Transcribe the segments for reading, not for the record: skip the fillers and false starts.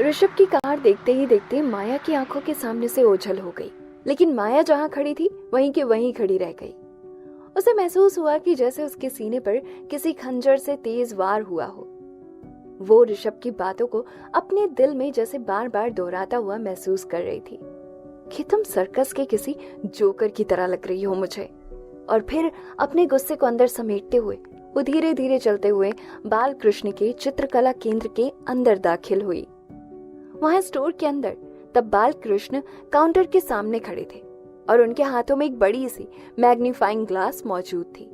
ऋषभ की कार देखते ही देखते माया की आंखों के सामने से ओझल हो गई, लेकिन माया जहां खड़ी थी वहीं के वहीं खड़ी रह गई। उसे महसूस हुआ कि जैसे उसके सीने पर किसी खंजर से तेज वार हुआ हो। वो ऋषभ की बातों को अपने दिल में जैसे बार बार दोहराता हुआ महसूस कर रही थी कि तुम सर्कस के किसी जोकर की तरह लग रही हो मुझे। और फिर अपने गुस्से को अंदर समेटते हुए वो धीरे धीरे चलते हुए बाल कृष्ण के चित्रकला केंद्र के अंदर दाखिल हुई। वहां स्टोर के अंदर तब बाल कृष्ण काउंटर के सामने खड़े थे और उनके हाथों में एक बड़ी सी मैग्नीफाइंग ग्लास मौजूद थी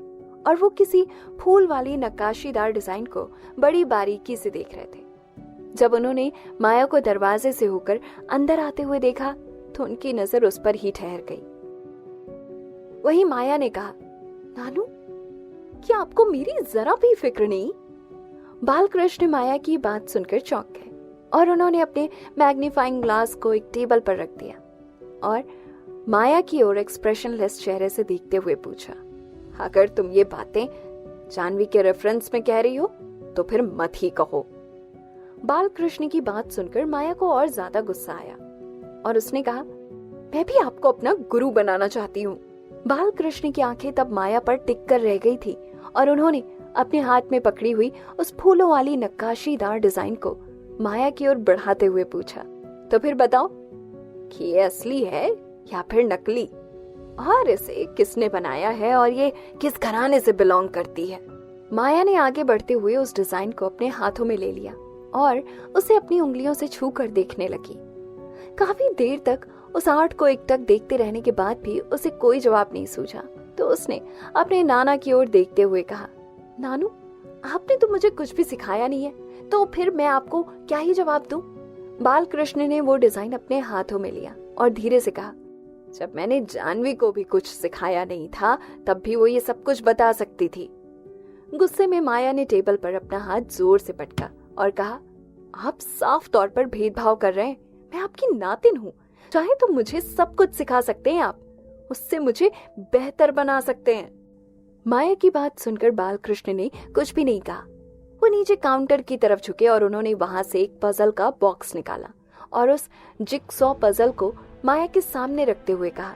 और वो किसी फूल वाली नक्काशीदार डिजाइन को बड़ी बारीकी से देख रहे थे। जब उन्होंने माया को दरवाजे से होकर अंदर आते हुए देखा तो उनकी नजर उस पर ही ठहर गई। वहीं माया ने कहा, नानू, क्या आपको मेरी जरा भी फिक्र नहीं? बालकृष्ण माया की बात सुनकर चौंक गए और उन्होंने अपने मैग्नीफाइंग ग्लास को एक टेबल पर रख दिया और माया की ओर एक्सप्रेशनलेस चेहरे से देखते हुए पूछा, अगर तुम ये बातें जानवी के रेफरेंस में कह रही हो तो फिर मत ही कहो। बालकृष्ण की बात सुनकर माया को और ज्यादा गुस्सा आया और उसने कहा, मैं भी आपको अपना गुरु बनाना चाहती हूँ। बालकृष्ण की आंखें तब माया पर टिक कर रह गई थी और उन्होंने अपने हाथ में पकड़ी हुई उस फूलों वाली नक्काशीदार डिजाइन को माया की ओर बढ़ाते हुए पूछा, तो फिर बताओ कि ये असली है या फिर नकली, और इसे किसने बनाया है और ये किस घराने से बिलोंग करती है? माया ने आगे बढ़ते हुए उस डिजाइन को अपने हाथों में ले लिया और उसे अपनी उंगलियों से छू कर देखने लगी। काफी देर तक उस आर्ट को एकटक देखते रहने के बाद भी उसे कोई जवाब नहीं सूझा तो उसने अपने नाना की ओर देखते हुए कहा, नानू, आपने तो मुझे कुछ भी सिखाया नहीं है, तो फिर मैं आपको क्या ही जवाब दूं? बालकृष्ण ने वो डिजाइन अपने हाथों में लिया और धीरे से कहा, जब मैंने जानवी को भी कुछ सिखाया नहीं था तब भी वो ये सब कुछ बता सकती थी। गुस्से में माया ने टेबल पर अपना हाथ जोर से पटका और कहा, आप साफ तौर पर भेदभाव कर रहे हैं। मैं आपकी नातिन हूँ, चाहे तो मुझे सब कुछ सिखा सकते हैं, आप उससे मुझे बेहतर बना सकते हैं। माया की बात सुनकर बालकृष्ण ने कुछ भी नहीं कहा। वो नीचे काउंटर की तरफ झुके और उन्होंने वहां से एक पजल का बॉक्स निकाला और उस जिगसॉ पजल को माया के सामने रखते हुए कहा,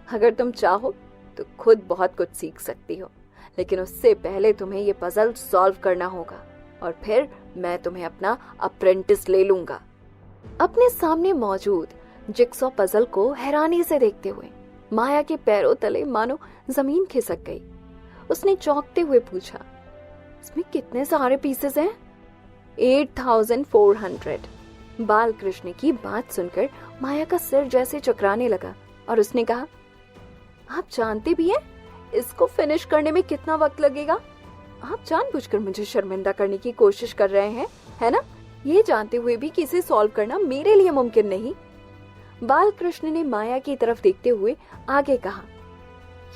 अगर तुम चाहो तो खुद बहुत कुछ सीख सकती हो, लेकिन उससे पहले तुम्हें ये पजल सॉल्व करना होगा और फिर मैं तुम्हें अपना अप्रेंटिस ले लूंगा। अपने सामने मौजूद जिगसॉ पजल को हैरानी से देखते हुए माया के पैरों तले मानो जमीन खिसक गई। उसने चौंकते हुए पूछा, इसमें कितने सारे पीसेस हैं? 8400। बालकृष्ण की बात सुनकर माया का सिर जैसे चकराने लगा और उसने कहा, आप जानते भी हैं इसको फिनिश करने में कितना वक्त लगेगा? आप जानबूझकर मुझे शर्मिंदा करने की कोशिश कर रहे हैं, है ना? ये जानते हुए भी कि इसे सॉल्व करना मेरे लिए मुमकिन नहीं। बालकृष्ण ने माया की तरफ देखते हुए आगे कहा,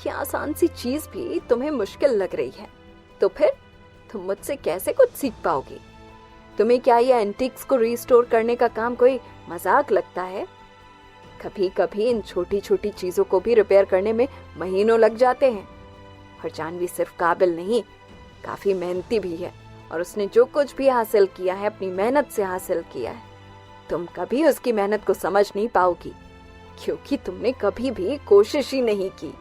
यह आसान सी चीज भी तुम्हें मुश्किल लग रही है, तो फिर तुम मुझसे कैसे कुछ सीख पाओगी? तुम्हें क्या ये एंटिक्स को रिस्टोर करने का काम कोई मजाक लगता है? कभी कभी इन छोटी छोटी चीजों को भी रिपेयर करने में महीनों लग जाते हैं। और जानवी सिर्फ काबिल नहीं, काफी मेहनती भी है और उसने जो कुछ भी हासिल किया है अपनी मेहनत से हासिल किया है। तुम कभी उसकी मेहनत को समझ नहीं पाओगी क्योंकि तुमने कभी भी कोशिश ही नहीं की।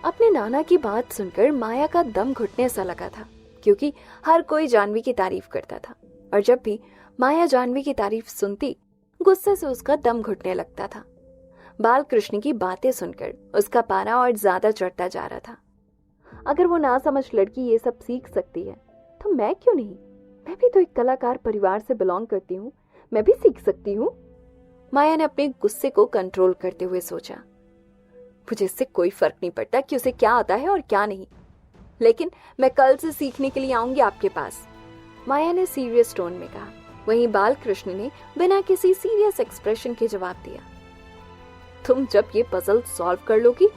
अपने नाना की बात सुनकर माया का दम घुटने सा लगा था क्योंकि हर कोई जानवी की तारीफ करता था और जब भी माया जानवी की तारीफ सुनती गुस्से से उसका दम घुटने लगता था। बालकृष्ण की बातें सुनकर उसका पारा और ज्यादा चढ़ता जा रहा था। अगर वो नासमझ लड़की ये सब सीख सकती है तो मैं क्यों नहीं? मैं भी तो एक कलाकार परिवार से बिलोंग करती हूँ, मैं भी सीख सकती हूँ। माया ने अपने गुस्से को कंट्रोल करते हुए सोचा, मुझे इससे कोई फर्क नहीं पड़ता कि उसे क्या आता है और क्या नहीं, लेकिन मैं कल से सीखने के लिए आऊंगी आपके पास, माया ने सीरियस टोन में कहा। वहीं बालकृष्ण ने बिना किसी सीरियस एक्सप्रेशन के जवाब दिया, तुम जब ये पजल सॉल्व कर लोगी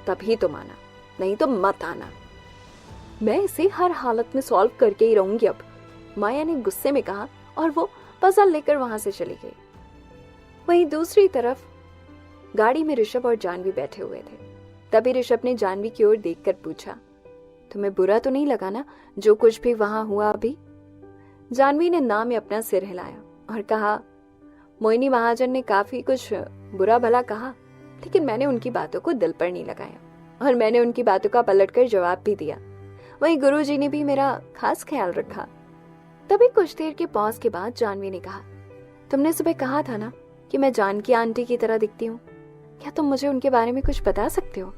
तभी तुम आना, नहीं तो मत आना। मैं इसे हर हालत में सॉल्व करके ही रहूंगी अब, माया ने गुस्से में कहा और वो पजल लेकर वहां से चली गई। वहीं दूसरी तरफ गाड़ी में ऋषभ और जानवी बैठे हुए थे। तभी ऋषभ ने जानवी की ओर देखकर पूछा, तुम्हें बुरा तो नहीं लगा ना जो कुछ भी वहां हुआ अभी? जानवी ने ना में अपना सिर हिलाया और कहा, मोहिनी महाजन ने काफी कुछ बुरा भला कहा, लेकिन मैंने उनकी बातों को दिल पर नहीं लगाया और मैंने उनकी बातों का पलटकर जवाब भी दिया। वहीं गुरुजी ने भी मेरा खास ख्याल रखा। तभी कुछ देर के पॉज के बाद जानवी ने कहा, तुमने सुबह कहा था ना कि मैं जानकी आंटी की तरह दिखती हूँ, क्या तुम मुझे उनके बारे में कुछ बता सकते हो?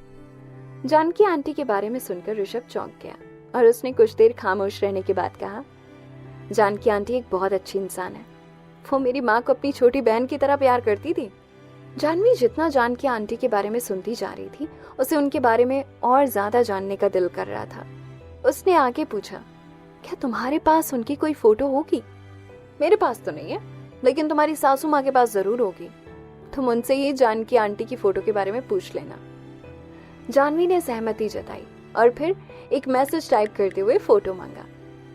जानकी आंटी के बारे में सुनकर ऋषभ चौंक गया और उसने कुछ देर खामोश रहने के बाद कहा, जानकी आंटी एक बहुत अच्छी इंसान है। वो मेरी माँ को अपनी छोटी बहन की तरह प्यार करती थी। जानवी जितना जानकी आंटी के बारे में सुनती जा रही थी, उसे उनके बारे में और ज्यादा जानने का दिल कर रहा था। उसने आगे पूछा, क्या तुम्हारे पास उनकी कोई फोटो होगी? मेरे पास तो नहीं है, लेकिन तुम्हारी सासू माँ के पास जरूर होगी। तुम उनसे ही जानकी आंटी की फोटो के बारे में पूछ लेना। जानवी ने सहमति जताई और फिर एक मैसेज टाइप करते हुए फोटो मांगा।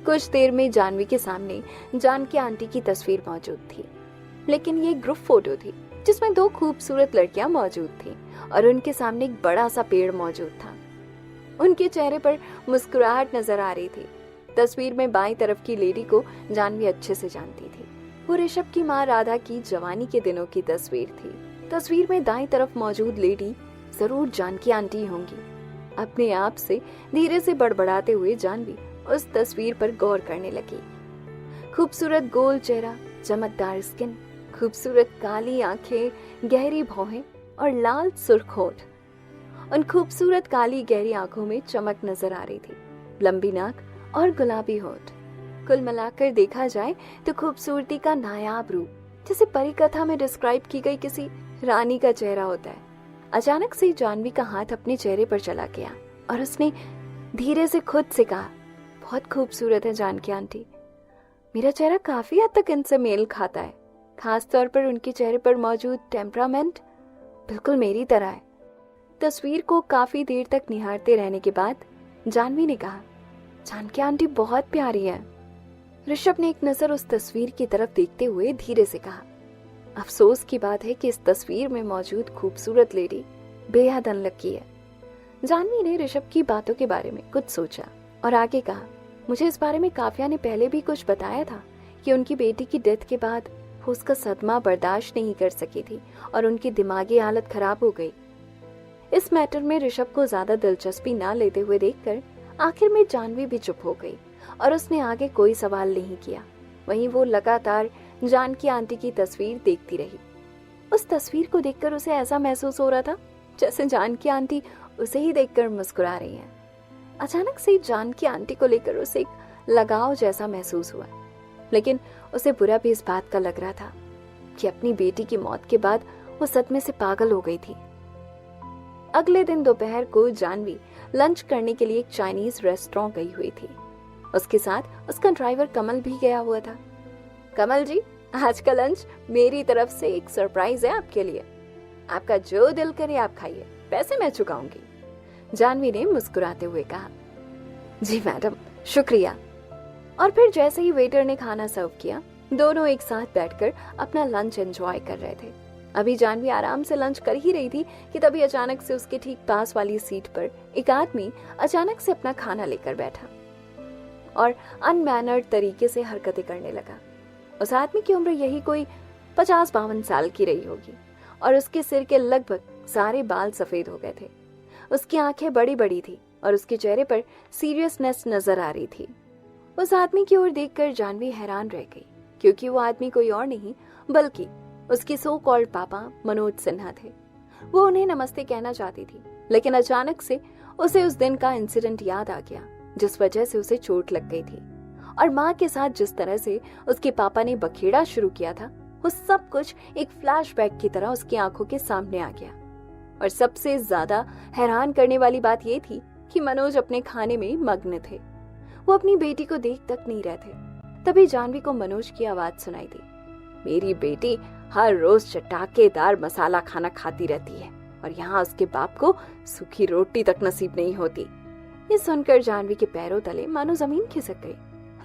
कुछ देर में जानवी के सामने जानकी आंटी की तस्वीर मौजूद थी, लेकिन ये ग्रुप फोटो थी जिसमें 2 खूबसूरत लड़कियां मौजूद थी और उनके सामने एक बड़ा सा पेड़ मौजूद था। उनके चेहरे पर मुस्कुराहट नजर आ रही थी। तस्वीर में बाईं तरफ की लेडी को जानवी अच्छे से जानती थी। वो ऋषभ की माँ राधा की जवानी के दिनों की तस्वीर थी। तस्वीर में दाईं तरफ मौजूद लेडी जरूर जानकी आंटी होंगी। अपने आप से धीरे से बड़बड़ाते हुए जानवी उस तस्वीर पर गौर करने लगी। खूबसूरत गोल चेहरा, चमकदार स्किन, खूबसूरत काली आंखें, गहरी भौहें और लाल सुर्ख होठ। उन खूबसूरत काली गहरी आंखों में चमक नजर आ रही थी, लंबी नाक और गुलाबी होठ। कुल मिलाकर देखा जाए तो खूबसूरती का नायाब रूप, जैसे परी कथा में डिस्क्राइब की गई किसी रानी का चेहरा होता है। अचानक से जानवी का हाथ अपने चेहरे पर चला गया और उसने धीरे से खुद से कहा, बहुत खूबसूरत है जानकी आंटी। मेरा चेहरा काफी हद तक इनसे मेल खाता है, खास तौर पर उनके चेहरे पर मौजूद टेम्परामेंट बिल्कुल मेरी तरह है। तस्वीर को काफी देर तक निहारते रहने के बाद जानवी ने कहा, जानकी आंटी बहुत प्यारी है। ऋषभ ने एक नजर उस तस्वीर की तरफ देखते हुए धीरे से कहा, अफसोस की बात है कि इस तस्वीर में मौजूद खूबसूरत लेडी बेहद अनलकी है। जानवी ने ऋषभ की बातों के बारे में कुछ सोचा और आगे कहा, मुझे इस बारे में काव्या ने पहले भी कुछ बताया था कि उनकी बेटी की डेथ के बाद वो उसका सदमा बर्दाश्त नहीं कर सकी थी और उनकी दिमागी हालत खराब हो गई। इस मैटर में ऋषभ को ज्यादा दिलचस्पी ना लेते हुए देखकर आखिर में जानवी भी चुप हो गई और उसने आगे कोई सवाल नहीं किया। वहीं वो लगातार जानकी आंटी की तस्वीर देखती रही। उस तस्वीर को देखकर उसे ऐसा महसूस हो रहा था जैसे जानकी आंटी उसे ही देखकर मुस्कुरा रही हैं। अचानक से जानकी आंटी को लेकर उसे एक लगाव जैसा महसूस हुआ, लेकिन उसे बुरा भी इस बात का लग रहा था कि अपनी बेटी की मौत के बाद वो सदमे से पागल हो गई थी। अगले दिन दोपहर को जानवी लंच करने के लिए एक चाइनीज रेस्टोरेंट गई हुई थी। उसके साथ उसका ड्राइवर कमल भी गया हुआ था। कमल जी, आज का लंच मेरी तरफ से एक सरप्राइज है आपके लिए। आपका जो दिल करे आप खाइए, पैसे मैं चुकाऊंगी, जानवी ने मुस्कुराते हुए कहा। जी मैडम, शुक्रिया। और फिर जैसे ही वेटर ने खाना सर्व किया, दोनों एक साथ बैठकर अपना लंच एंजॉय कर रहे थे। अभी जानवी आराम से लंच कर ही रही थी कि तभी अचानक से उसके ठीक पास वाली सीट पर एक आदमी अचानक से अपना खाना लेकर बैठा और अनमैनर्ड तरीके से हरकतें करने लगा। उस आदमी की उम्र यही कोई 50-52 साल की रही होगी और उसके सिर के लगभग सारे बाल सफेद हो गए थे। उसकी आंखें बड़ी बड़ी थी और उसके चेहरे पर सीरियसनेस नजर आ रही थी। उस आदमी की ओर देखकर जानवी हैरान रह गई, क्योंकि वो आदमी कोई और नहीं बल्कि उसके सो कॉल्ड पापा मनोज सिन्हा थे। वो उन्हें नमस्ते कहना चाहती थी, लेकिन अचानक से उसे उस दिन का इंसिडेंट याद आ गया जिस वजह से उसे चोट लग गई थी, और माँ के साथ जिस तरह से उसके पापा ने बखेड़ा शुरू किया था, वो सब कुछ एक फ्लैशबैक की तरह उसकी आंखों के सामने आ गया। और सबसे ज्यादा हैरान करने वाली बात ये थी कि मनोज अपने खाने में मग्न थे। वो अपनी बेटी को देख तक नहीं रहे थे। तभी जानवी को मनोज की आवाज सुनाई दी, मेरी बेटी हर रोज चटाकेदार मसाला खाना खाती रहती है और यहाँ उसके बाप को सूखी रोटी तक नसीब नहीं होती। ये सुनकर जानवी के पैरों तले मानो जमीन खिसक गई,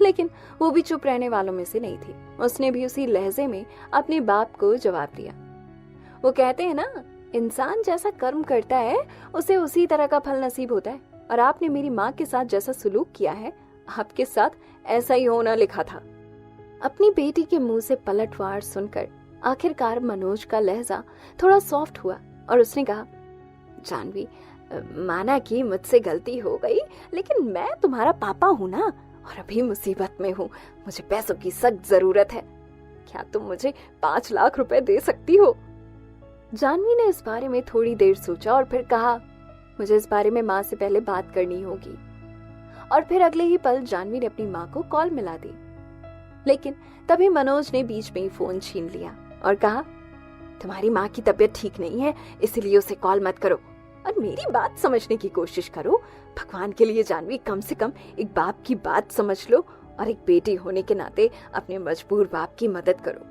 लेकिन वो भी चुप रहने वालों में से नहीं थी। उसने भी उसी लहजे में अपने बाप को जवाब दिया। वो कहते हैं ना, इंसान जैसा कर्म करता है उसे उसी तरह का फल नसीब होता है, और आपने मेरी माँ के साथ जैसा सुलूक किया है आपके साथ ऐसा ही होना लिखा था। अपनी बेटी के मुंह से पलटवार सुनकर आखिरकार मनोज का लहजा थोड़ा सॉफ्ट हुआ और उसने कहा, जानवी, माना कि मुझसे गलती हो गई, लेकिन मैं तुम्हारा पापा हूं ना, और अभी मुसीबत में हूँ। मुझे पैसों की सख्त जरूरत है। क्या तुम मुझे 5 लाख रुपए दे सकती हो? जानवी ने इस बारे में थोड़ी देर सोचा और फिर कहा, मुझे इस बारे में माँ से पहले बात करनी होगी। और फिर अगले ही पल जानवी ने अपनी माँ को कॉल मिला दी। लेकिन तभी मनोज ने बीच में ही फोन छीन लिया और कहा, तुम्हारी माँ की तबीयत ठीक नहीं है, इसलिए उसे कॉल मत करो और मेरी बात समझने की कोशिश करो। भगवान के लिए जानवी, कम से कम एक बाप की बात समझ लो और एक बेटी होने के नाते अपने मजबूर बाप की मदद करो।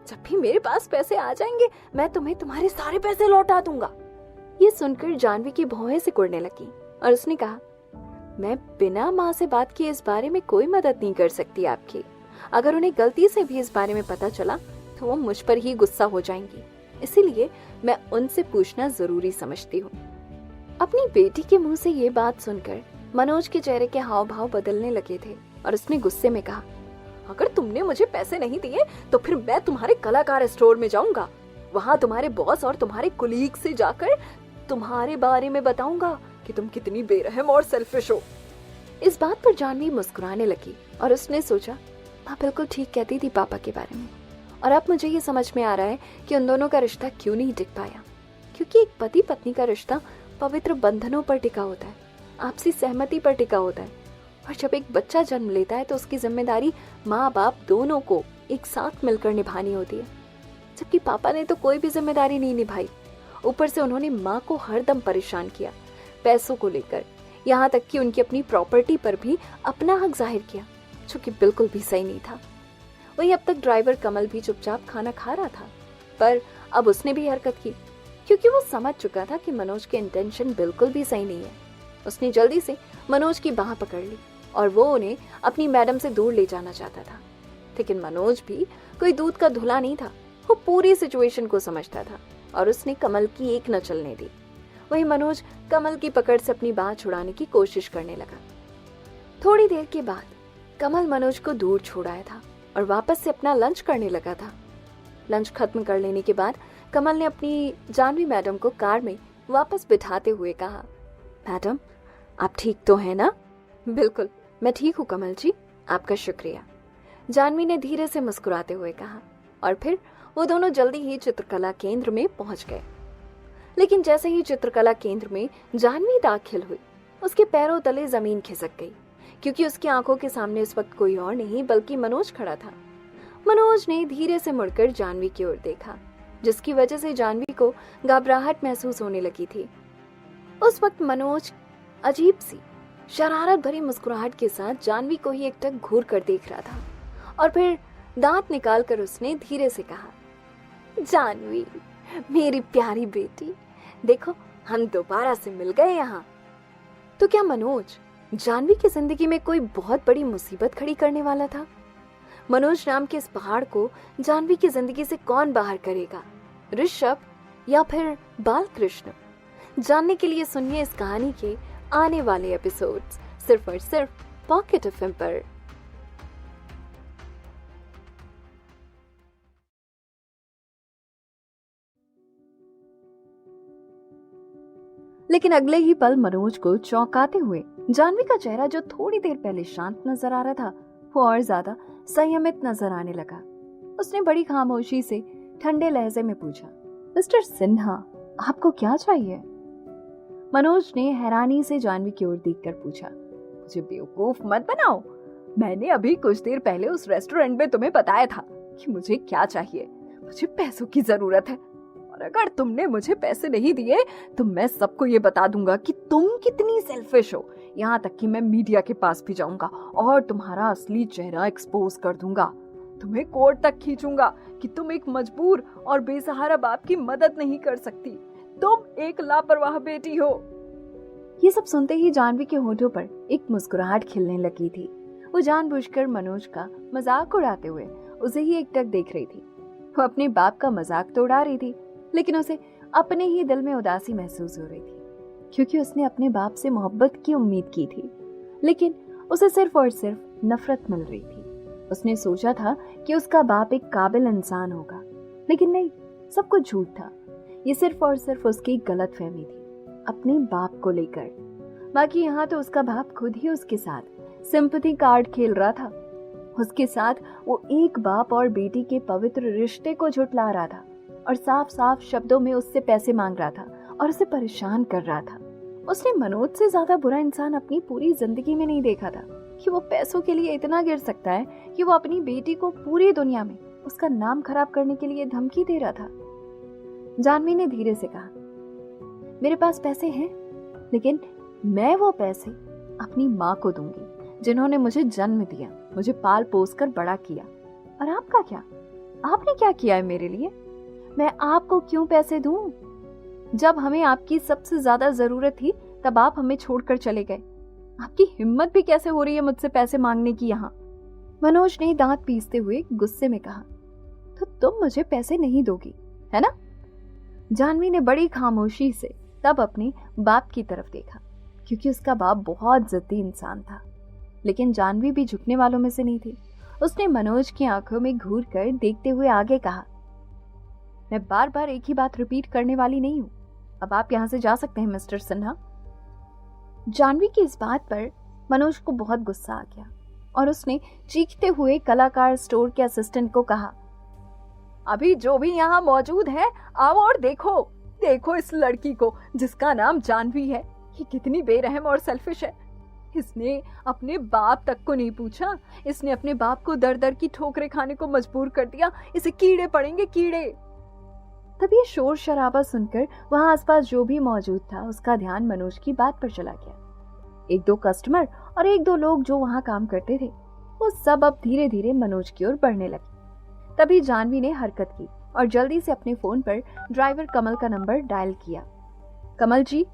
जब भी मेरे पास पैसे आ जाएंगे, मैं तुम्हें तुम्हारे सारे पैसे लौटा दूंगा। ये सुनकर जानवी की भौहें सिकुड़ने लगी और उसने कहा, मैं बिना माँ से बात किए इस बारे में कोई मदद नहीं कर सकती आपकी। अगर उन्हें गलती से भी इस बारे में पता चला तो वो मुझ पर ही गुस्सा हो जाएंगी, इसीलिए मैं उनसे पूछना जरूरी समझती हूँ। अपनी बेटी के मुंह से ये बात सुनकर मनोज के चेहरे के हाव भाव बदलने लगे थे और उसने गुस्से में कहा, अगर तुमने मुझे पैसे नहीं दिए तो फिर मैं तुम्हारे कलाकार स्टोर में जाऊंगा। वहाँ तुम्हारे बॉस और तुम्हारे कुलीग से जाकर तुम्हारे बारे में बताऊंगा कि तुम कितनी बेरहम और सेल्फिश हो। इस बात पर जानवी मुस्कुराने लगी और उसने सोचा, माँ बिल्कुल ठीक कहती थी पापा के बारे में, और अब मुझे ये समझ में आ रहा है कि उन दोनों का रिश्ता क्यों नहीं टिक पाया। क्योंकि एक पति पत्नी का रिश्ता पवित्र बंधनों पर टिका होता है, आपसी सहमति पर टिका होता है। और जब एक बच्चा जन्म लेता है तो उसकी जिम्मेदारी माँ बाप दोनों को एक साथ मिलकर निभानी होती है। जबकि पापा ने तो कोई भी जिम्मेदारी नहीं निभाई, ऊपर से उन्होंने माँ को हरदम परेशान किया पैसों को लेकर, यहाँ तक कि उनकी अपनी प्रॉपर्टी पर भी अपना हक जाहिर किया, जो कि बिल्कुल भी सही नहीं था। वहीं अब तक ड्राइवर कमल भी चुपचाप खाना खा रहा था, पर अब उसने भी हरकत की, क्योंकि वो समझ चुका था कि मनोज के इंटेंशन बिल्कुल भी सही नहीं है। उसने जल्दी से मनोज की बाह पकड़ ली और वो उन्हें अपनी मैडम से दूर ले जाना चाहता था। लेकिन मनोज भी कोई दूध का धुला नहीं था, वो पूरी सिचुएशन को समझता था और उसने कमल की एक न चलने दी। वहीं मनोज कमल की पकड़ से अपनी बाह छुड़ाने की कोशिश करने लगा। थोड़ी देर के बाद कमल मनोज को दूर छोड़ाया था और वापस से अपना लंच करने लगा था। लंच खत्म कर लेने के बाद कमल ने अपनी जानवी मैडम को कार में वापस बिठाते हुए कहा, मैडम आप ठीक तो है ना? बिल्कुल, मैं ठीक हूँ कमल जी, आपका शुक्रिया, जानवी ने धीरे से मुस्कुराते हुए कहा। और फिर वो दोनों जल्दी ही चित्रकला केंद्र में पहुंच गए। लेकिन जैसे ही चित्रकला केंद्र में जानवी दाखिल हुई, उसके पैरों तले जमीन खिसक गई, क्योंकि उसकी आंखों के सामने इस वक्त कोई और नहीं बल्कि मनोज खड़ा था। मनोज ने धीरे से मुड़कर जानवी की ओर देखा, जिसकी वजह से जानवी को घबराहट महसूस होने लगी थी। उस वक्त मनोज अजीब सी शरारत भरी मुस्कुराहट के साथ जानवी को ही एकटक घूर कर देख रहा था और फिर दांत निकालकर उसने धीरे से कहा, जानवी मेरी प्यारी बेटी, देखो हम दोबारा से मिल गए यहाँ। तो क्या मनोज जानवी की जिंदगी में कोई बहुत बड़ी मुसीबत खड़ी करने वाला था? मनोज नाम के इस पहाड़ को जानवी की जिंदगी से कौन बाहर करेगा, ऋषभ या फिर बालकृष्ण? जानने के लिए सुनिए इस कहानी के आने वाले एपिसोड्स सिर्फ और सिर्फ पॉकेट एफएम पर। लेकिन अगले ही पल मनोज को चौंकाते हुए जानवी का चेहरा, जो थोड़ी देर पहले शांत नजर आ रहा था, वो और ज्यादा संयमित नजर आने लगा। उसने बड़ी खामोशी से ठंडे लहजे में पूछा, मिस्टर सिन्हा आपको क्या चाहिए? मनोज ने हैरानी से जानवी की ओर देखकर पूछा, मुझे बेवकूफ मत बनाओ, मैंने अभी कुछ देर पहले उस रेस्टोरेंट में तुम्हें बताया था कि मुझे क्या चाहिए। मुझे पैसों की जरूरत है, और अगर तुमने मुझे पैसे नहीं दिए तो मैं सबको ये बता दूंगा कि तुम कितनी सेल्फिश हो। यहाँ तक कि मैं मीडिया के पास भी जाऊंगा और तुम्हारा असली चेहरा एक्सपोज कर दूंगा। तुम्हें कोर्ट तक खींचूंगा कि तुम एक मजबूर और बेसहारा बाप की मदद नहीं कर सकती, तुम एक लापरवाह बेटी हो। ये सब सुनते ही जानवी के होठों पर एक मुस्कुराहट खिलने लगी थी। वो जानबूझकर मनोज का मजाक उड़ाते हुए उसे ही एकटक देख रही थी। वो अपने बाप का मजाक तो उड़ा रही थी, लेकिन उसे अपने ही दिल में उदासी महसूस हो रही थी, क्योंकि उसने अपने बाप से मोहब्बत की उम्मीद की थी, लेकिन उसे सिर्फ और सिर्फ नफरत मिल रही थी। उसने सोचा था कि उसका बाप एक काबिल इंसान होगा, लेकिन नहीं, सब कुछ झूठ था। ये सिर्फ और सिर्फ उसकी गलतफहमी थी अपने बाप को लेकर। बाकी यहाँ तो उसका बाप खुद ही उसके साथ सिंपैथी कार्ड खेल रहा था। उसके साथ वो एक बाप और बेटी के पवित्र रिश्ते को झुठला रहा था और साफ साफ शब्दों में उससे पैसे मांग रहा था और उसे परेशान कर रहा था। उसने मनोज से ज्यादा बुरा इंसान अपनी पूरी जिंदगी में नहीं देखा था कि वो पैसों के लिए इतना गिर सकता है कि वो अपनी बेटी को पूरी दुनिया में उसका नाम खराब करने के लिए धमकी दे रहा था। जानवी ने धीरे से कहा, मेरे पास पैसे हैं, लेकिन मैं वो पैसे अपनी माँ को दूंगी जिन्होंने मुझे जन्म दिया, मुझे पाल पोस कर बड़ा किया। और आपका क्या? आपने क्या किया है मेरे लिए? मैं आपको क्यों पैसे दूं? जब हमें आपकी सबसे ज्यादा जरूरत थी तब आप हमें छोड़कर चले गए। आपकी हिम्मत भी कैसे हो रही है मुझसे पैसे मांगने की यहाँ? मनोज ने दांत पीसते हुए गुस्से में कहा, तो तुम मुझे पैसे नहीं दोगी, है ना? जानवी ने बड़ी खामोशी से तब अपने बाप की तरफ देखा, क्योंकि उसका बाप बहुत जिद्दी इंसान था। लेकिन जानवी भी झुकने वालों में से नहीं थी। उसने मनोज की आंखों में घूर कर देखते हुए आगे कहा, मैं बार बार एक ही बात रिपीट करने वाली नहीं हूं। अब आप यहां से जा सकते हैं मिस्टर सिन्हा। जानवी की इस बात पर मनोज को बहुत गुस्सा आ गया और उसने चीखते हुए कलाकार स्टोर के असिस्टेंट को कहा, अभी जो भी यहाँ मौजूद है आओ और देखो इस लड़की को जिसका नाम जानवी है। ये कितनी बेरहम और सेल्फिश है। इसने अपने बाप तक को नहीं पूछा। इसने अपने बाप को दर दर की ठोकरें खाने को मजबूर कर दिया। इसे कीड़े पड़ेंगे, कीड़े। तभी शोर शराबा सुनकर वहां आसपास जो भी मौजूद था उसका ध्यान मनोज की बात पर चला गया। एक दो कस्टमर और एक दो लोग जो वहां काम करते थे वो सब अब धीरे धीरे मनोज की ओर बढ़ने लगे। तभी जानवी ने हरकत की और जल्दी से अपने फोन पर ड्राइवर कमल का नंबर डायल किया। कमल जी।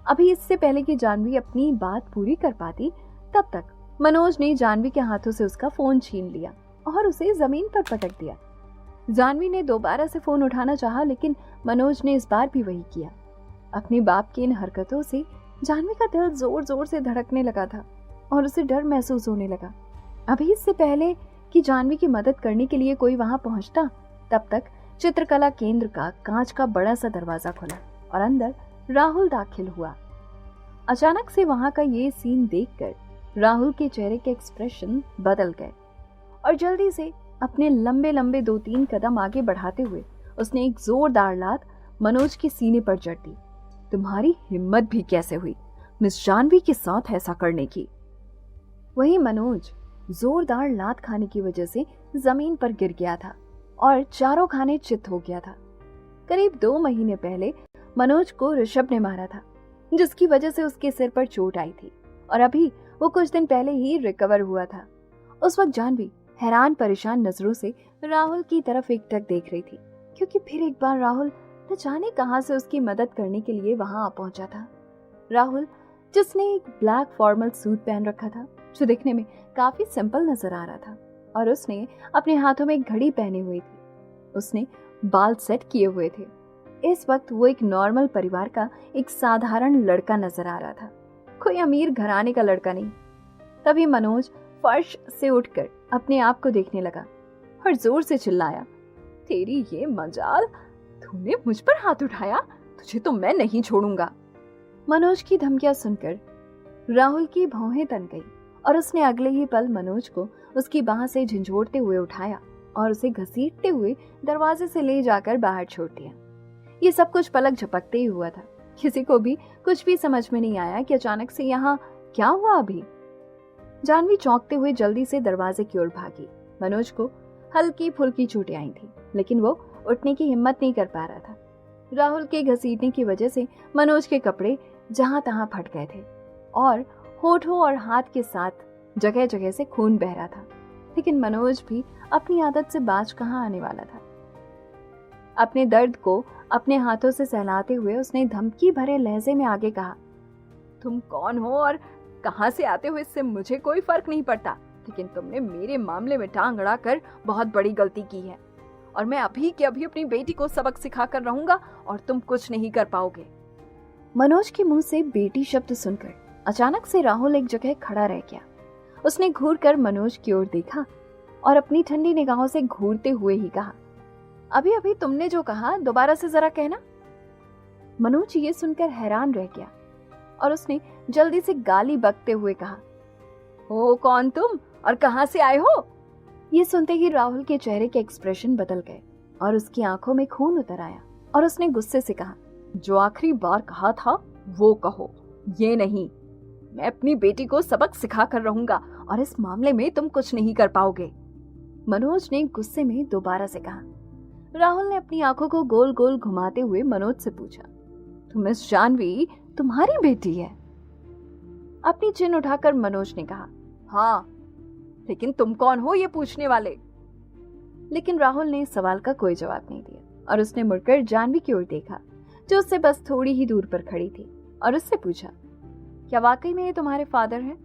अभी इससे पहले कि जानवी अपनी बात पूरी कर पाती तब तक मनोज ने जानवी के हाथों से उसका फोन छीन लिया और उसे जमीन पर पटक दिया। जानवी ने दोबारा से फोन उठाना चाहा, लेकिन मनोज ने इस बार भी वही किया। अपने बाप की इन हरकतों से जानवी का दिल जोर जोर से धड़कने लगा था और उसे डर महसूस होने लगा। अभी इससे पहले कि जानवी की मदद करने के लिए कोई वहां पहुंचता, तब तक चित्रकला केंद्र का कांच का बड़ा सा दरवाजा खुला और अंदर राहुल दाखिल हुआ। अचानक से वहां का ये सीन देखकर राहुल के चेहरे के एक्सप्रेशन बदल गए और जल्दी से अपने लंबे लंबे 2-3 कदम आगे बढ़ाते हुए उसने एक जोरदार लात मनोज के सीने पर जड़ दी। तुम्हारी हिम्मत भी कैसे हुई मिस जानवी के साथ ऐसा करने की? वही मनोज जोरदार लात खाने की वजह से जमीन पर गिर गया था और चारों खाने चित हो गया था। करीब 2 महीने पहले मनोज को ऋषभ ने मारा था, जिसकी वजह से उसके सिर पर चोट आई थी और अभी वो कुछ दिन पहले ही रिकवर हुआ था। उस वक्त जानवी हैरान परेशान नजरों से राहुल की तरफ एकटक देख रही थी, क्योंकि फिर एक बार राहुल न जाने कहां से उसकी मदद करने के लिए वहां आ पहुंचा था। राहुल जिसने एक ब्लैक फॉर्मल सूट पहन रखा था जो दिखने में काफी सिंपल नजर आ रहा था, और उसने अपने हाथों में एक घड़ी पहनी हुई थी। उसने बाल सेट किए हुए थे। इस वक्त वो एक नॉर्मल परिवार का एक साधारण लड़का नजर आ रहा था, कोई अमीर घराने का लड़का नहीं। तभी मनोज फर्श से उठकर अपने आप को देखने लगा और जोर से चिल्लाया, तेरी ये मजाल, तूने मुझ पर हाथ उठाया, तुझे तो मैं नहीं छोड़ूंगा। मनोज की धमकियां सुनकर राहुल की भौहें तन गई और उसने अगले ही पल मनोज को उसकी बाह से झंझोड़ते हुए उठाया और उसे घसीटते हुए दरवाजे से ले जाकर बाहर छोड़ दिया। ये सब कुछ पलक झपकते ही हुआ था। किसी को भी कुछ भी समझ में नहीं आया कि अचानक से यहाँ क्या हुआ। अभी जानवी चौंकते हुए जल्दी से दरवाजे की ओर भागी। मनोज को हल्की फुल्की चोटें आई थी, लेकिन वो उठने की हिम्मत नहीं कर पा रहा था। राहुल के घसीटने की वजह से मनोज के कपड़े जहां तहां फट गए थे और होठों और हाथ के साथ जगह जगह से खून बह रहा था। लेकिन मनोज भी अपनी आदत से बाज कहां आने वाला था। अपने दर्द को अपने हाथों से सहलाते हुए उसने धमकी भरे लहजे में आगे कहा, तुम कौन हो और कहां से आते हो इससे मुझे कोई फर्क नहीं पड़ता, लेकिन तुमने मेरे मामले में टांग अड़ाकर बहुत बड़ी गलती की है और मैं अभी के अभी अपनी बेटी को सबक सिखा कर रहूंगा और तुम कुछ नहीं कर पाओगे। मनोज के मुंह से बेटी शब्द सुनकर अचानक से राहुल एक जगह खड़ा रह गया। उसने घूरकर मनोज की ओर देखा और अपनी ठंडी निगाहों से घूरते हुए ही कहा, अभी अभी तुमने जो कहा दोबारा से जरा कहना। मनोज ये सुनकर हैरान रह गया और उसने जल्दी से गाली बकते हुए कहा, हो कौन तुम और कहां से आए हो? ये सुनते ही राहुल के चेहरे के एक्सप्रेशन बदल गए और उसकी आंखों में खून उतर आया और उसने गुस्से से कहा, जो आखिरी बार कहा था वो कहो, ये नहीं। मैं अपनी बेटी को सबक सिखा कर रहूंगा और इस मामले में तुम कुछ नहीं कर पाओगे। मनोज ने गुस्से में दोबारा से कहा। राहुल ने अपनी आंखों को गोल गोल घुमाते हुए मनोज से पूछा, तो मिस जानवी तुम्हारी बेटी है? अपनी चिन उठाकर मनोज ने कहा, हाँ, लेकिन तुम कौन हो ये पूछने वाले? लेकिन राहुल ने इस सवाल का कोई जवाब नहीं दिया और उसने मुड़कर जानवी की ओर देखा जो उससे बस थोड़ी ही दूर पर खड़ी थी और उससे पूछा, क्या वाकई में ये तुम्हारे फादर हैं?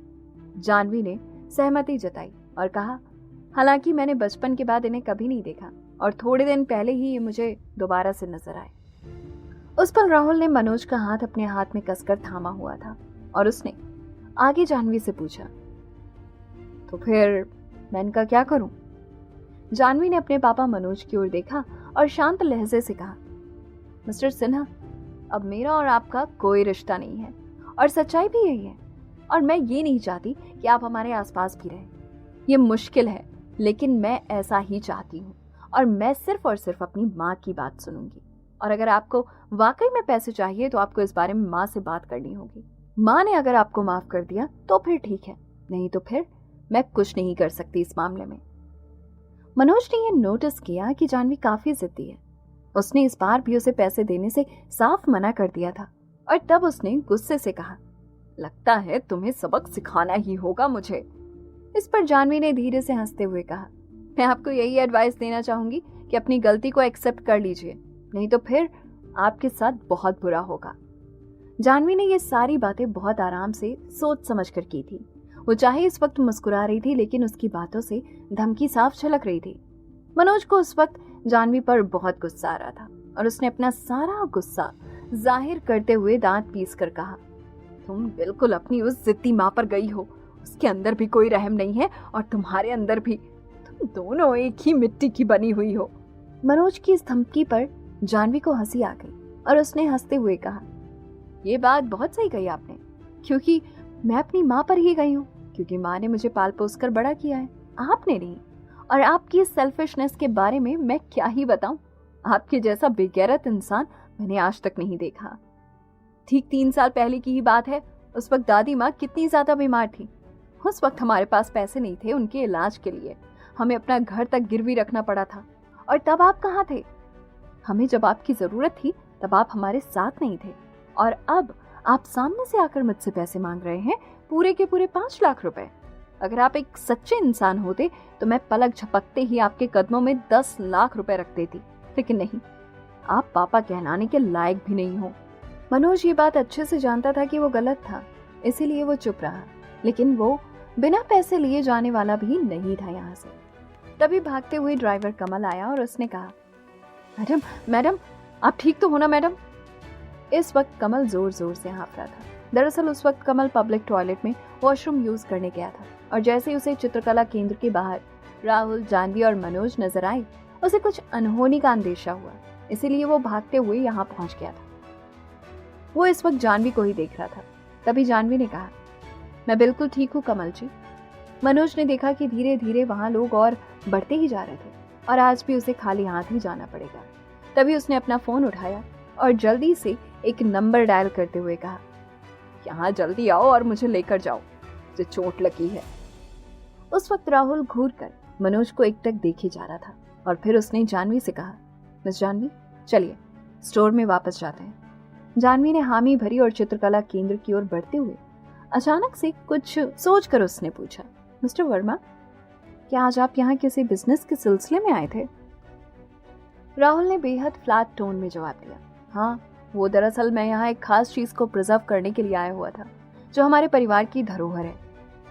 जानवी ने सहमति जताई और कहा, हालांकि मैंने बचपन के बाद इन्हें कभी नहीं देखा और थोड़े दिन पहले ही ये मुझे दोबारा से नजर आए। उस पल राहुल ने मनोज का हाथ अपने हाथ में कसकर थामा हुआ था और उसने आगे जानवी से पूछा, तो फिर मैं इनका क्या करूं? जानवी ने अपने पापा मनोज की ओर देखा और शांत लहजे से कहा, मिस्टर सिन्हा, अब मेरा और आपका कोई रिश्ता नहीं है और सच्चाई भी यही है और मैं ये नहीं चाहती कि आप हमारे आसपास भी रहें। ये मुश्किल है लेकिन मैं ऐसा ही चाहती हूँ और मैं सिर्फ और सिर्फ अपनी माँ की बात सुनूंगी और अगर आपको वाकई में पैसे चाहिए तो आपको इस बारे में माँ से बात करनी होगी। माँ ने अगर आपको माफ कर दिया तो फिर ठीक है, नहीं तो फिर मैं कुछ नहीं कर सकती इस मामले में। मनोज ने यह नोटिस किया कि जानवी काफी जिद्दी है। उसने इस बार भी उसे पैसे देने से साफ मना कर दिया था और तब उसने गुस्से से कहा, लगता है तुम्हें सबक सिखाना ही होगा मुझे। इस पर जानवी ने धीरे से हंसते हुए कहा, मैं आपको यही एडवाइस देना चाहूंगी कि अपनी गलती को एक्सेप्ट कर लीजिए, नहीं तो फिर आपके साथ बहुत बुरा होगा। जानवी ने ये सारी बातें बहुत आराम से सोच समझ कर की थी। वो चाहे इस वक्त मुस्कुरा रही थी लेकिन उसकी बातों से धमकी साफ झलक रही थी। मनोज को उस वक्त जानवी पर बहुत गुस्सा आ रहा था और उसने अपना सारा गुस्सा जाहिर करते हुए दांत पीस कर कहा, तुम बिल्कुल अपनी उस जिद्दी माँ पर गई हो। उसके अंदर भी कोई रहम नहीं है और तुम्हारे अंदर भी। तुम दोनों एक ही मिट्टी की बनी हुई हो। मनोज की इस धमकी पर जानवी को हंसी आ गई और उसने हंसते हुए कहा, ये बात बहुत सही कही आपने, क्योंकि मैं अपनी माँ पर ही गई हूँ, क्योंकि माँ ने मुझे पाल पोस कर बड़ा किया है, आपने नहीं। और आपकी इस सेल्फिशनेस के बारे में मैं क्या ही बताऊं। आपके जैसा बेगैरत इंसान मैंने आज तक नहीं देखा। ठीक 3 साल पहले की ही बात है। उस वक्त दादी माँ कितनी ज्यादा बीमार थी। उस वक्त हमारे पास पैसे नहीं थे उनके इलाज के लिए। हमें अपना घर तक गिरवी रखना पड़ा था। और तब आप कहाँ थे? हमें जब आपकी जरूरत थी तब आप हमारे साथ नहीं थे। और अब आप सामने से आकर मुझसे पैसे मांग रहे हैं, पूरे के पूरे 5 लाख रुपए। अगर आप एक सच्चे इंसान होते तो मैं पलक झपकते ही आपके कदमों में 10 लाख रुपए रख देती, लेकिन नहीं, आप पापा कहलाने के लायक भी नहीं हो। मनोज ये बात अच्छे से जानता था कि वो गलत था, इसीलिए वो चुप रहा। लेकिन वो बिना पैसे लिए जाने वाला भी नहीं था यहाँ से। तभी भागते हुए ड्राइवर कमल आया और उसने कहा, मैडम मैडम आप ठीक तो हो ना मैडम? इस वक्त कमल जोर जोर से हाँफ रहा था। दरअसल उस वक्त कमल पब्लिक टॉयलेट में वॉशरूम यूज करने गया था और जैसे ही उसे चित्रकला केंद्र के बाहर राहुल, जानवी और मनोज नजर आए, उसे कुछ अनहोनी का अंदेशा हुआ, इसीलिए वो भागते हुए यहाँ पहुंच गया था। वो इस वक्त जानवी को ही देख रहा था। तभी जानवी ने कहा, मैं बिल्कुल ठीक हूँ कमल जी। मनोज ने देखा कि धीरे धीरे वहां लोग और बढ़ते ही जा रहे थे और आज भी उसे खाली हाथ ही जाना पड़ेगा। तभी उसने अपना फोन उठाया और जल्दी से एक नंबर डायल करते हुए कहा, यहाँ जल्दी आओ और मुझे लेकर जाओ, मुझे चोट लगी है। उस वक्त राहुल घूरकर मनोज को एकटक देखे जा रहा था और फिर उसने जानवी से कहा, मिस जानवी चलिए स्टोर में वापस जाते हैं। जानवी ने हामी भरी और चित्रकला केंद्र की ओर बढ़ते हुए अचानक से कुछ सोचकर उसने पूछा, मिस्टर वर्मा, क्या आज आप यहाँ किसी बिजनेस के सिलसिले में आए थे? राहुल ने बेहद फ्लैट टोन में जवाब दिया, हाँ, वो दरअसल मैं यहाँ एक खास चीज को प्रिजर्व करने के लिए आया हुआ था जो हमारे परिवार की धरोहर है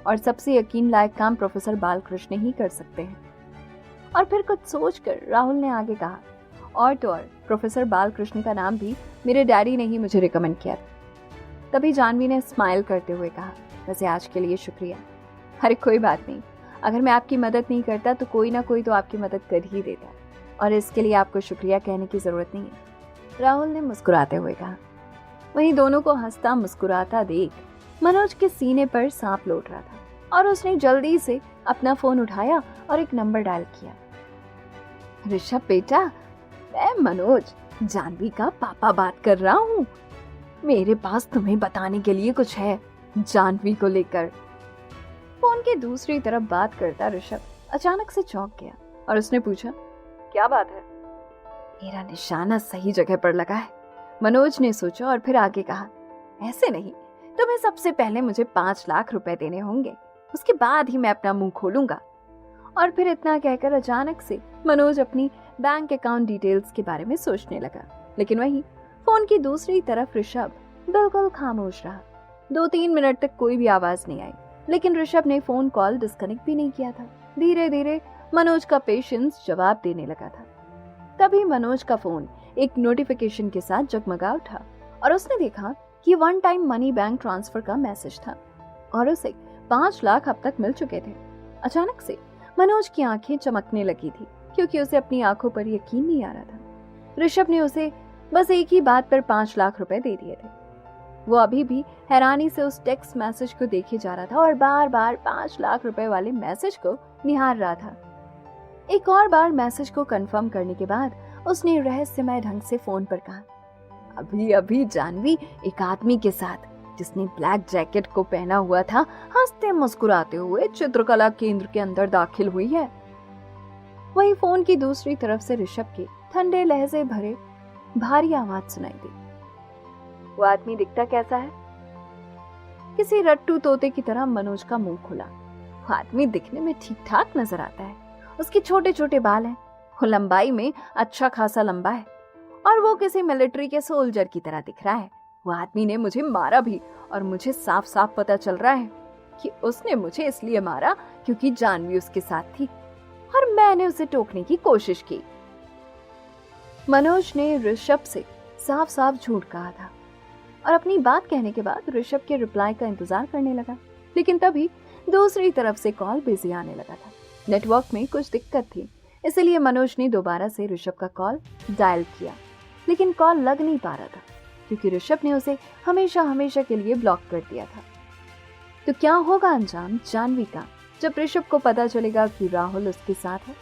और सबसे यकीन लायक काम प्रोफेसर बालकृष्ण ही कर सकते हैं। और फिर कुछ सोचकर राहुल ने आगे कहा, और तो और प्रोफेसर बालकृष्ण का नाम भी मेरे डैडी ने ही मुझे रिकमेंड किया। तभी जानवी ने स्माइल करते हुए कहा, वैसे आज के लिए शुक्रिया। अरे कोई बात नहीं, अगर मैं आपकी मदद नहीं करता तो कोई ना कोई तो आपकी मदद कर ही देता। और इसके लिए आपको शुक्रिया कहने की जरूरत नहीं है, राहुल ने मुस्कुराते हुए कहा। वहीं दोनों को हंसता मुस्कुराता देख मनोज के सीने पर सांप लौट रहा था और उसने जल्दी से अपना फोन उठाया और एक नंबर डायल किया। ऋषभ बेटा, मैं मनोज, जानवी का पापा बात कर रहा हूँ। मेरे पास तुम्हें बताने के लिए कुछ है जानवी को लेकर। फोन के दूसरी तरफ बात करता ऋषभ अचानक से चौंक गया और उसने पूछा, क्या बात है? मेरा निशाना सही जगह पर लगा है, मनोज ने सोचा और फिर आगे कहा। ऐसे नहीं, तुम्हें सबसे पहले मुझे 5 लाख रुपए देने होंगे, उसके बाद ही मैं अपना मुंह खोलूंगा। और फिर इतना कहकर अचानक से मनोज अपनी बैंक अकाउंट डिटेल्स के बारे में सोचने लगा। लेकिन वहीं फोन की दूसरी तरफ ऋषभ बिल्कुल खामोश रहा। 2-3 मिनट तक कोई भी आवाज नहीं आई, लेकिन ऋषभ ने फोन कॉल डिस्कनेक्ट भी नहीं किया था। धीरे धीरे मनोज का पेशेंस जवाब देने लगा था। तभी मनोज का फोन एक नोटिफिकेशन के साथ जगमगा उठा और उसने देखा कि 1 टाइम मनी बैंक ट्रांसफर का मैसेज था और उसे 5 लाख अब तक मिल चुके थे। अचानक से मनोज की आंखें चमकने लगी थी क्योंकि उसे अपनी आंखों पर यकीन नहीं आ रहा था। ऋषभ ने उसे बस एक ही बात पर 5 लाख रुपए दे दिए थे। वो अभी भी हैरानी से उस टेक्स्ट मैसेज को देखे जा रहा था और बार बार 5 लाख रुपए वाले मैसेज को निहार रहा था। एक और बार मैसेज को कंफर्म करने के बाद उसने रहस्यमय ढंग से फोन पर कहा, अभी अभी जानवी एक आदमी के साथ जिसने ब्लैक जैकेट को पहना हुआ था हंसते मुस्कुराते हुए चित्रकला केंद्र के अंदर दाखिल हुई है। वहीं फोन की दूसरी तरफ से ऋषभ के ठंडे लहजे भरे भारी आवाज सुनाई दी। वो आदमी दिखता कैसा है? किसी रट्टू तोते की तरह मनोज का मुंह खुला। वो आदमी दिखने में ठीक ठाक नजर आता है। उसके छोटे छोटे बाल हैं, वो लंबाई में अच्छा खासा लंबा है और वो किसी मिलिट्री के सोल्जर की तरह दिख रहा है। वो आदमी ने मुझे मारा भी और मुझे साफ साफ पता चल रहा है कि उसने मुझे इसलिए मारा क्योंकि जानवी उसके साथ थी और मैंने उसे टोकने की कोशिश की। मनोज ने ऋषभ से साफ साफ झूठ कहा था और अपनी बात कहने के बाद ऋषभ के रिप्लाई का इंतजार करने लगा। लेकिन तभी दूसरी तरफ से कॉल बिजी आने लगा था। नेटवर्क में कुछ दिक्कत थी, इसलिए मनोज ने दोबारा से ऋषभ का कॉल डायल किया, लेकिन कॉल लग नहीं पा रहा था क्योंकि ऋषभ ने उसे हमेशा हमेशा के लिए ब्लॉक कर दिया था। तो क्या होगा अंजाम जानवी का जब ऋषभ को पता चलेगा कि राहुल उसके साथ है?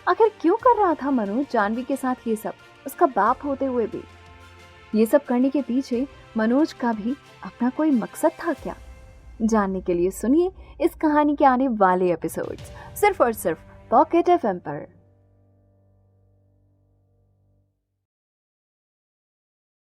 आखिर क्यों कर रहा था मनोज जानवी के साथ ये सब, उसका बाप होते हुए भी? ये सब करने के पीछे मनोज का भी अपना कोई मकसद था क्या? जानने के लिए सुनिए इस कहानी के आने वाले एपिसोड्स सिर्फ और सिर्फ पॉकेट एफएम पर।